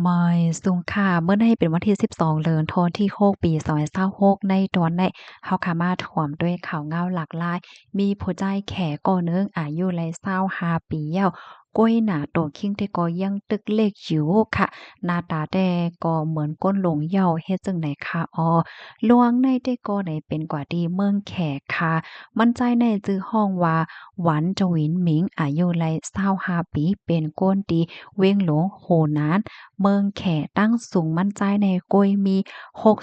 ไม่สูงค่ะเมื่อได้เป็นวันที่12เดือนธันวาคมปี2026ในตอนได้เฮาค่ะมาถ่วมด้วยข่าวเงาหลากหลายมีผู้ใจแขก่อเนึงอายุไล25ปีแล้วก้อยหน้าโตคิงแต่ก็ยังตึกเลขอยู่ค่ะหน้าตาแต่ก็เหมือนก้นหลงเหย้าเฮ็ดจังได๋คะลวงในแต่ก็ได้เป็นกว่าดีเมืองแขกค่ะมั่นใจในจื้อห้องว่าหวันจวินหมิงอายุไล25ปีเป็นก้นดีเว้งหลวงโหนาน เมืองแขตั้งสูงมั่นใจในกล้วยมี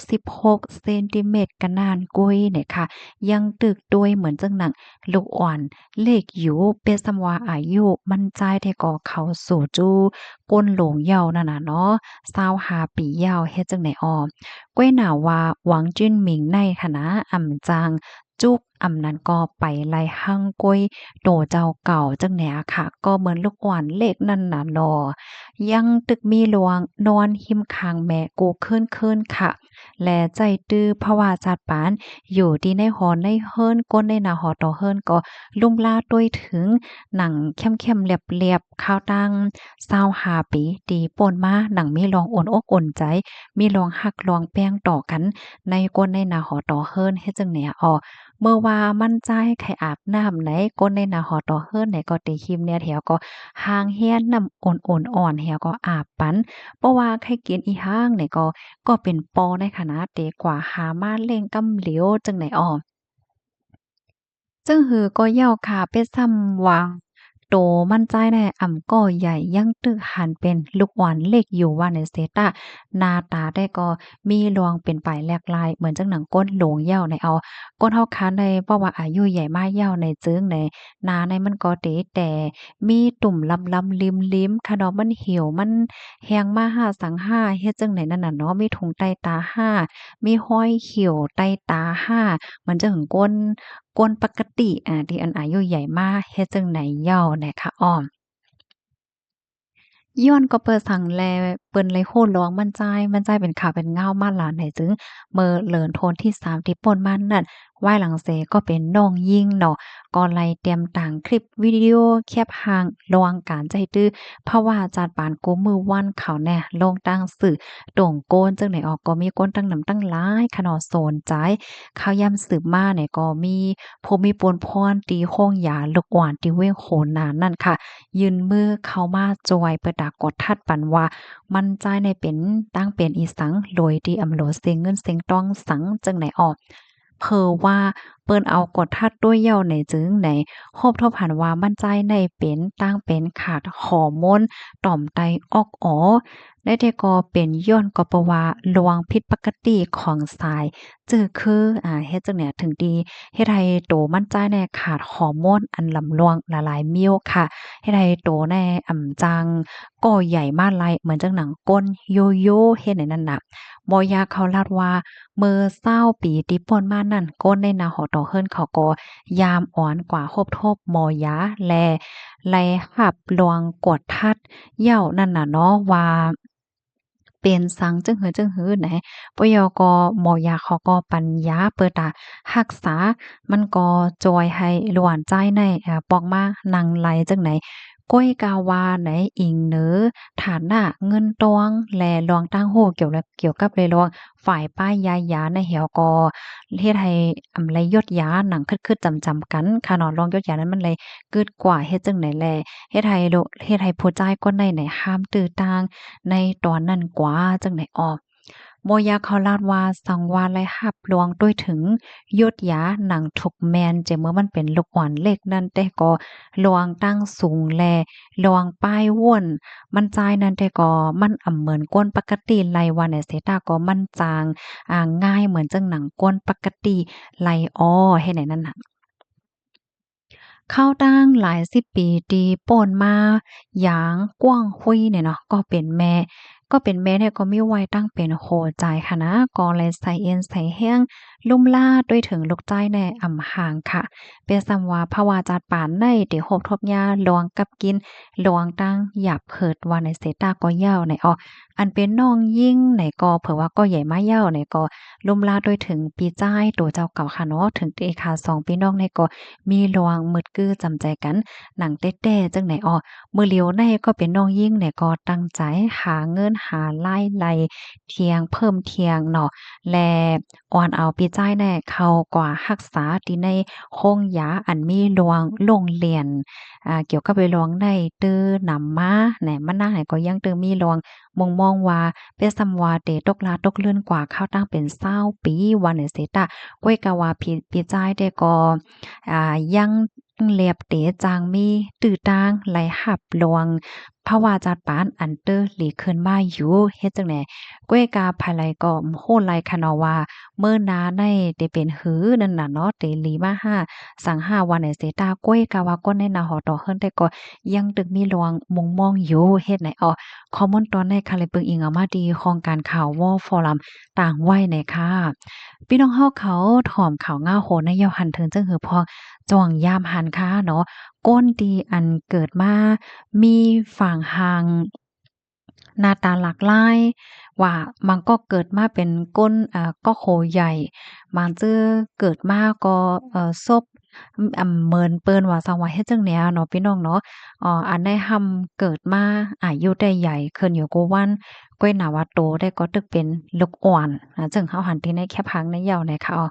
66เซนติเมตรกะนานกล้วยเนี่ยค่ะยังตึกด้วยเหมือนจังหนังลูกอ่อนเลขอยู่เปยสำว่าอายุมั่นใจแต่ก็เข้าสู่จู้ก้นหลงเยานั่นน่ะเนาะ25ปียาวเฮ็ดจังได๋กล้วยหน้าว่าหวังจิ้นหมิงในคณะอำจางจุกอำนั้นก็ไปไล่หั่งกล้วยโตเจ้าเก่าจังแหนอะค่ะก็เหมือนลูกอ่อนเลขนั่นน่ะเนาะ ยังตึกมีหลวงนอนหิมคางแม่กูขึ้นค่ะและใจตื้อเพราะว่าจัดปานอยู่ดีในหอในเฮิรนก้นในหน้าหอต่อเฮิรนก็ลุ่มล่าด้วยถึงหนังเข้มๆเรียบๆข้าวตัง25ปีตีป่นมาหนังมีลองอ่อนอกอ่อนใจมีลองหักลองแป้งต่อกันในก้นในหน้าหอต่อเฮิรนเฮ็ดจังแหนเมื่อว่ามั่นใจใครอาบน้ำไหนก้นในหน้าหอต่อเฮิรนไหนก็ติคิมเนี่ยแถวก็ห่างเฮียนน้ำอ่อนๆอ่อนแฮวก็อาบปันเพราะว่าใครกินอีห้างเนี่ยก็เป็นปอในขนาดเตกว่าหามาเล่งกำเหลียวจังไหนจึงหือก็เหย้าขาเป็ดซ้ำว่าโตมั่นใจแน่อ่ำก้อใหญ่ยังตึกหันเป็นลูกอ่อนเล็กอยู่ว่าในเซตาหน้าตาได้ก็มีรวงเป็นปลายแหลกลายเหมือนจังหนังก้นโหลงเหย้าในก้นเฮาคันในเพราะว่าอายุใหญ่มาเหย้าในจึงในหน้าในมันก็เต๋แต่มีตุ่มลำๆลิ้มๆค่ะเนาะมันเหี่ยวมันแฮงมาห้าสังห้าเฮ็ดจังไหนนั่นน่ะเนาะมีถุงใต้ตาห้ามีห้อยเขียวใต้ตาห้ามันจะหึงก้นปกติที่อันอายุใหญ่มาเฮ็ดจั่งใดเหย้าแหน่คะย้อนก็เปิดสั่งแลเปิ้นเลยโคตรร้องมันใจเป็นข่าวเป็นง่าวมาหลานไหนจึงเมื่อเลินโทนที่3ที่ป่นมานั่นไหว้หลังเสก็เป็นน้องยิ่งเนาะก็ไล่เตรียมต่างคลิปวิดีโอแคบหางระวังการใจตื้อเพราะว่าจัดปานกูมือวันเขาแน่ลงตั้งสื่อโด่งโกนจังไหนก็มีคนตั้งนำตั้งหลายคะเนาะสนใจข่าวยามสืบมาเนี่ยก็มีผู้มีปนพรตีโค้งหยาลูกหวานตีเว้งโหนนานนั่นค่ะ ยื่นมือเข้ามาจอยเปิดดากดทัดปันว่ามั่นใจในเป็นตั้งเป็นอีสังโดยที่อำโหลเสียงเงินเสียงต้องสังจังไหนเผอว่าเปิ้นเอากดทัดด้วยเหย้าในจึงไหนโฮบทบหันว่ามั่นใจในเป็นตั้งเป็นขาดฮอร์โมนต่อมไตออกได้แต่ก็เป็นย้อนก็เพราะว่าระวังผิดปกติของสายจื้อคือเฮ็ดจังเนี่ยถึงดีเฮ็ดให้โตมั่นใจในขาดฮอร์โมนอันลำลวงละลายมิ้วค่ะ เฮ็ดให้โตแน่จังก่อใหญ่มาลัยเหมือนจังหนังก้นโยโย่เฮ็ดให้นั่นน่ะบ่อยากเขาลาดว่าเมื่อ20ปีที่ผ่านมานั่นก้นในนาหอตอเฮิรนเขาก็ยามอ่อนกว่าคบทบมอยาแลหับลวงกดทัดเหย้านั่นน่ะเนาะว่าเป็นสังจึงหือไหนปยกหมอยาเขาก็ปัญญาเปิดรักษามันก็จอยให้หลวนใจในปอกมานั่งไหลจังไหนก้อยกาวาไหนอิงเหนือฐานะเงินตวงแลลองตั้งโฮเกี่ยวกับเลยลองฝ่ายป้ายยายาในเหี่ยวก็เฮ็ดให้ไรยศยาหนังคึดๆจำๆกันค่ะเนาะลองยศยานั้นมันเลยกึดกว่าเฮ็ดจังไหนแลเฮ็ดให้ผู้จ่ายคนใดไหนห้ามตื้อต่าง ในตอนนั้นกว่าจังได๋บ่อยากเขาลาดว่าสังวาและรับรองด้วยถึงยศหยาหนังถูกแมนจะเมื่อมันเป็นลูกอ่อนเล็กนั่นแต่ก็ระวังตั้งสูงแลระวังป้ายว่นมันจ่ายนั่นแต่ก็มันเหมือนก้นปกติไลว่าเนี่ยเสยตาก็มันจางง่ายเหมือนจังหนังก้นปกติไลเฮ็ดให้นั่นน่ะ เข้าตั้งหลายสิบปีตีป่นมาหยางกว้างหุ้ยเนี่ยเนาะก็เป็นแม่เนี่ยก็มีวัยตั้งเป็นโหใจค่ะนะก็เลยใส่เอ็นใส่แห้งลุ่มล่าด้วยถึงลูกใจในอ่ำห่างค่ะเป็นสำว่าภาวะจัดปานในเดี๋ยวโหบทบยาลวงกับกินลวงตั้งหยาบเผิดว่าในเสตาก็ยาวใน อันเป็นน้องยิ่งไหนก็เผื่อว่าก็ใหญ่มาเย้าไหนก็ล่มลาด้วยถึงปีจ้ายตัวเจ้าเก่าค่ะเนาะถึงเตค่ะสองพี่น้องในก็มีรวงมืดกื้อจำใจกันหนังเต้ๆจังไหนอ้อมื้อเหลียวในก็เป็นน้องยิ่งเนี่ยก็ตั้งใจหาเงินหารายไล่เที่ยงเพิ่มเที่ยงเนาะและอ่อนเอาปีจ้ายแน่เข้ากว่ารักษาที่ในโรงยาอันมีรวงโรงเรียนเกี่ยวกับไปรวงได้ตื้อนำมาแหนมันนางไหนก็ยังตื้อมีรวง มองว่าเป็นสำว่าเตตกลาตกเลื่อนกว่าข้าวตั้งเป็น20ปีวันเนี่ยเสยตะก้วยกะว่าพี่จ้ายได้ก็ยังเลียบเตจางมีตื้อตางไหลหับลวงภาวาจัดปานอันเตอร์หลีขึ้นมาอยู่เฮ็ดจังได๋ก้วยกาภายไลก็โหไลคะเนาะว่าเมื่อนาได้ได้เป็นหือนั่นน่ะเนาะเตหลีมาห้าสังหาวันไหนเสยตาก้วยกาว่าก้นในนาหอต่อเฮิรนแต่ก็ยังตึกมีลวงมงมองอยู่เฮ็ดไหนอ้อ ข้อมูลตอนในค่ะเลยเปิงอิงเอามาดีของการข่าว War Forum ต่างวัยในค่ะพี่น้องเฮาเขาถ่อมข่าวง่าวโหนในเยาหันเทิงจึงหือพอจ่องยามหันค่ะเนาะก้นดีอันเกิดมามีฝั่งหางหน้าตาหลากหลายว่ามันก็เกิดมาเป็นก้นก็โขใหญ่บางจื้อเกิดมาก็ซบเหมินเปิ้นว่าซังว่าเฮ็ดจั่งแนวเนาะพี่น้องเนาะ อันได้ทำเกิดมาอายุได้ใหญ่ขึ้นอยู่กูวันก้อยหนาว่าโตได้ก็ตึกเป็นลูกอ่อนจึงเฮาหันที่ในแคบพังในเหย้าในค่ะอ้อ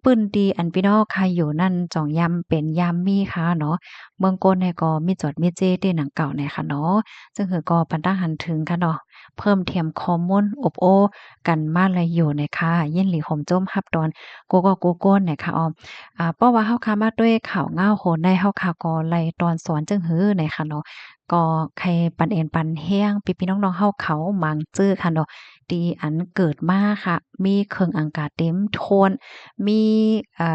ปื้นดีอันพี่น้องค่ะอยู่นั่นจ่องยามเป็นยามมีค่ะเนาะเมืองก้นเนี่ยก็มีจอดมีเจที่หนังเก่าเนี่ยค่ะเนาะซึ่งคือก็ปันตาหันถึงค่ะเนาะเพิ่มเทียมข้อมูลอบโอ้กันมาเลยอยู่เนี่ยค่ะยินหลีห่มโจ้มรับตอนโกโกโกโก้นเนี่ยค่ะอ้อ เพราะว่าเฮาค่ะมาด้วยข่าวง่าวโหนได้เฮาค่ะก็ไล่ตอนสอนจึงหือในค่ะเนาะก็ใครปันเอ็นปันแฮ้งพี่ๆน้องๆเฮาเขามังจื้อค่ะเนาะที่อันเกิดมาค่ะมีเครื่องอังกาเต็มโทนมี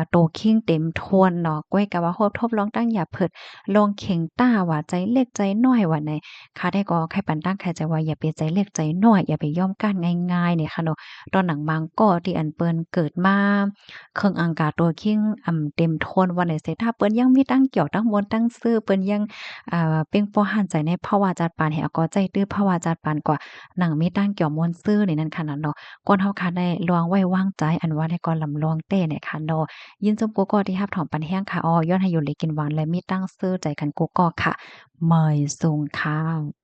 โตคิงเต็มโทนเนาะก้อยกะว่าโฮบทบลองตั้งอย่าเพิดลองเข็งต้าว่าใจเล็กใจน้อยว่าไหนค่ะได้ก็ใครปันตั้งใครใจว่าอย่าไปใจเล็กใจน้อยอย่าไปยอมก้านง่ายๆเนี่ยค่ะเนาะตอนหนังบางก็ที่อันเปิ้นเกิดมา เครื่องอังกาตัวคิงเต็มโทนวันไหนเสร็จถ้าเปิ้นยังมีตั้งเกี่ยวตั้งมวลตั้งซื่อเปิ้นยังเป้งป้อหันใจในภาวะจัดปานให้อก็ใจตื้อภาวะจัดปานกว่าหนังมีตั้งเกี่ยวมวลซื่อนี่นั่นค่ะนั่นเนาะก่อนเฮาค่ะได้ลวงไว้วางใจอันว่าได้ก่อนลำลวงเต้เนี่ยค่ะเนาะยินจมกูก็ที่รับถอมปันแห้งค่ะย้อนให้อยู่เลยกินหวานและมีตั้งซื่อใจกันกูก็ค่ะเมยสูงค่ะ